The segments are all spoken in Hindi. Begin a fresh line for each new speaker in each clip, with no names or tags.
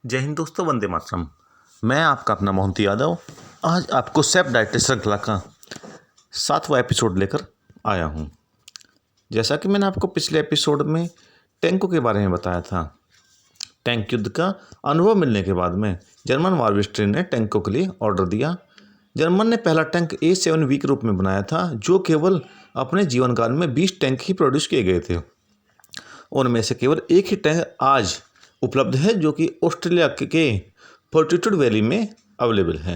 जय हिंद दोस्तों, वंदे मातरम। मैं आपका अपना मोहंती यादव आज आपको सेफ डाइट श्रृंखला का 7वां एपिसोड लेकर आया हूँ। जैसा कि मैंने आपको पिछले एपिसोड में टैंकों के बारे में बताया था। टैंक युद्ध का अनुभव मिलने के बाद में जर्मन वारविस्ट्री ने टैंकों के लिए ऑर्डर दिया। जर्मन ने पहला टैंक A7V के रूप में बनाया था, जो केवल अपने जीवनकाल में 20 टैंक ही प्रोड्यूस किए गए थे। उनमें से केवल एक ही टैंक आज उपलब्ध है, जो कि ऑस्ट्रेलिया के फोर्टिट्यूड वैली में अवेलेबल है।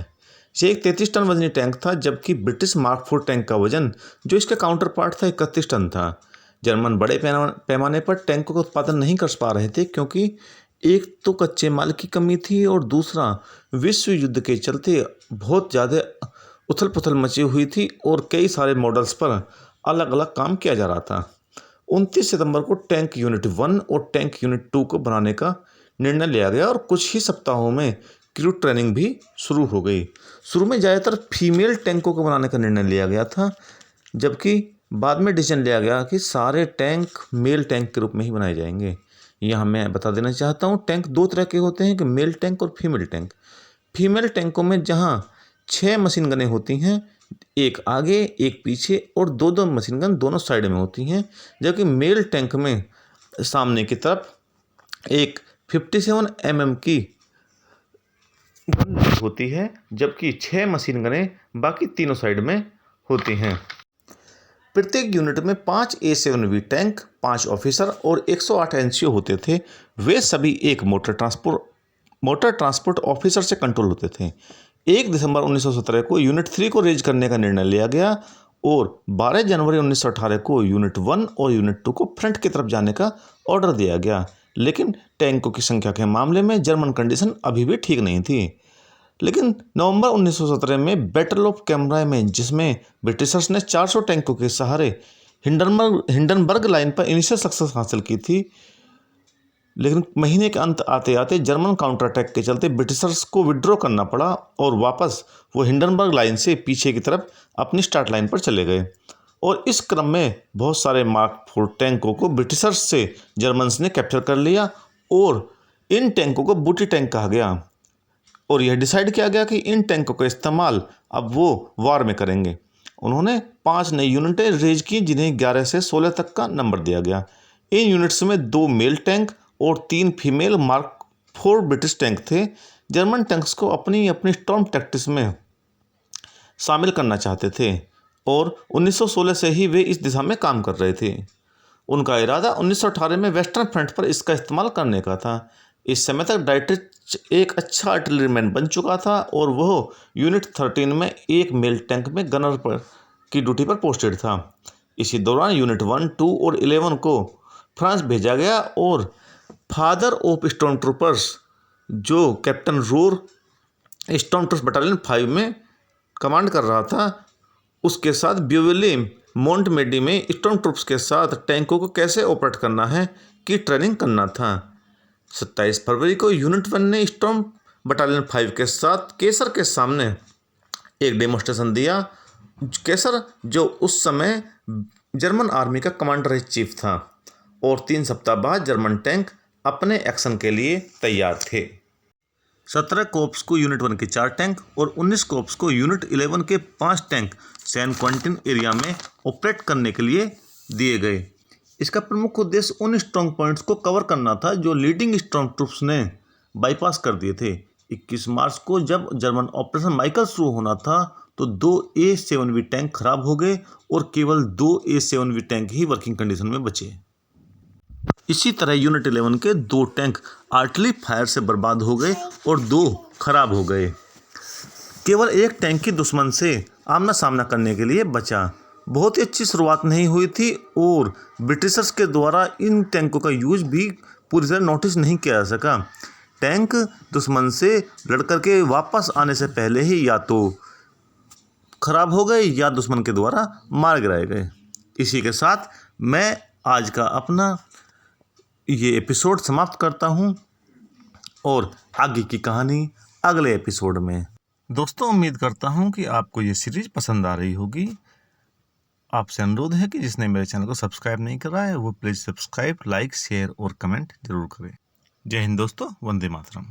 ये एक 33 टन वजनी टैंक था, जबकि ब्रिटिश मार्क 4 टैंक का वजन, जो इसका काउंटर पार्ट था, 31 टन था। जर्मन बड़े पैमाने पर टैंकों का उत्पादन नहीं कर पा रहे थे, क्योंकि एक तो कच्चे माल की कमी थी और दूसरा विश्व युद्ध के चलते बहुत ज़्यादा उथल पुथल मची हुई थी और कई सारे मॉडल्स पर अलग अलग काम किया जा रहा था। 29 सितंबर को टैंक यूनिट 1 और टैंक यूनिट 2 को बनाने का निर्णय लिया गया और कुछ ही सप्ताहों में क्रू ट्रेनिंग भी शुरू हो गई। शुरू में ज़्यादातर फीमेल टैंकों को बनाने का निर्णय लिया गया था, जबकि बाद में डिसीजन लिया गया कि सारे टैंक मेल टैंक के रूप में ही बनाए जाएंगे। यहाँ मैं बता देना चाहता हूँ, टैंक दो तरह के होते हैं कि मेल टैंक और फीमेल टैंक। फीमेल टैंकों में जहाँ 6 मशीन गनें होती हैं, एक आगे एक पीछे और दो मशीन गन दोनों साइड में होती हैं, जबकि मेल टैंक में सामने की तरफ एक 57 mm की गन होती है, जबकि 6 मशीन गनें बाकी तीनों साइड में होती हैं। प्रत्येक यूनिट में 5 A7V टैंक, 5 ऑफिसर और 108 NCO होते थे। वे सभी एक मोटर ट्रांसपोर्ट ऑफिसर से कंट्रोल होते थे। 1 दिसंबर 1917 को यूनिट 3 को रेज करने का निर्णय लिया गया और 12 जनवरी 1918 को यूनिट 1 और यूनिट 2 को फ्रंट की तरफ जाने का ऑर्डर दिया गया। लेकिन टैंकों की संख्या के मामले में जर्मन कंडीशन अभी भी ठीक नहीं थी। लेकिन नवंबर 1917 में बैटल ऑफ कैम्ब्राई में, जिसमें ब्रिटिशर्स ने 400 टैंकों के सहारे हिंडनबर्ग लाइन पर इनिशियल सक्सेस हासिल की थी, लेकिन महीने के अंत आते आते जर्मन काउंटर अटैक के चलते ब्रिटिशर्स को विड्रॉ करना पड़ा और वापस वो हिंडनबर्ग लाइन से पीछे की तरफ अपनी स्टार्ट लाइन पर चले गए। और इस क्रम में बहुत सारे मार्क 4 टैंकों को ब्रिटिशर्स से जर्मन्स ने कैप्चर कर लिया और इन टैंकों को बूटी टैंक कहा गया और यह डिसाइड किया गया कि इन टैंकों का इस्तेमाल अब वो वार में करेंगे। उन्होंने 5 नई यूनिटें रेज की, जिन्हें 11 से 16 तक का नंबर दिया गया। इन यूनिट्स में 2 मेल टैंक और 3 फीमेल मार्क 4 ब्रिटिश टैंक थे। जर्मन टैंक्स को अपनी स्टॉर्म टैक्टिक्स में शामिल करना चाहते थे और 1916 से ही वे इस दिशा में काम कर रहे थे। उनका इरादा 1918 में वेस्टर्न फ्रंट पर इसका इस्तेमाल करने का था। इस समय तक डाइट्रिच एक अच्छा आर्टिलरीमैन बन चुका था और वह यूनिट 13 में एक मेल टैंक में गनर की ड्यूटी पर पोस्टेड था। इसी दौरान यूनिट 1, 2 और 11 को फ्रांस भेजा गया और फादर ऑफ स्टॉर्म ट्रूपर्स, जो captain roar storm troops battalion 5 में कमांड कर रहा था, उसके साथ ब्यूविली मोंटमेडी में स्टॉर्म ट्रूप्स के साथ टैंकों को कैसे ऑपरेट करना है की ट्रेनिंग करना था। 27 फरवरी को यूनिट 1 ने स्टॉर्म बटालियन 5 के साथ केसर के सामने एक डेमोस्ट्रेशन दिया। केसर, जो उस समय जर्मन आर्मी का कमांडर इन चीफ था, और 3 सप्ताह बाद जर्मन टैंक अपने एक्शन के लिए तैयार थे। 17 कोर्प्स को यूनिट 1 के 4 टैंक और 19 कोर्प्स को यूनिट 11 के 5 टैंक सैन क्वेंटिन एरिया में ऑपरेट करने के लिए दिए गए। इसका प्रमुख उद्देश्य उन स्ट्रॉन्ग पॉइंट्स को कवर करना था जो लीडिंग स्ट्रॉन्ग ट्रूप्स ने बाईपास कर दिए थे। 21 मार्च को जब जर्मन ऑपरेशन माइकल शुरू होना था, तो 2 A7V टैंक खराब हो गए और केवल 2 A7V टैंक ही वर्किंग कंडीशन में बचे। इसी तरह यूनिट 11 के 2 टैंक आर्टिलरी फायर से बर्बाद हो गए और 2 खराब हो गए। केवल एक टैंक ही दुश्मन से आमना सामना करने के लिए बचा। बहुत ही अच्छी शुरुआत नहीं हुई थी और ब्रिटिशर्स के द्वारा इन टैंकों का यूज भी पूरी तरह नोटिस नहीं किया जा सका। टैंक दुश्मन से लड़कर के वापस आने से पहले ही या तो खराब हो गए या दुश्मन के द्वारा मार गिराए गए। इसी के साथ मैं आज का अपना ये एपिसोड समाप्त करता हूँ और आगे की कहानी अगले एपिसोड में। दोस्तों, उम्मीद करता हूँ कि आपको ये सीरीज पसंद आ रही होगी। आपसे अनुरोध है कि जिसने मेरे चैनल को सब्सक्राइब नहीं करा है, वो प्लीज़ सब्सक्राइब, लाइक, शेयर और कमेंट जरूर करें। जय हिंद दोस्तों, वंदे मातरम।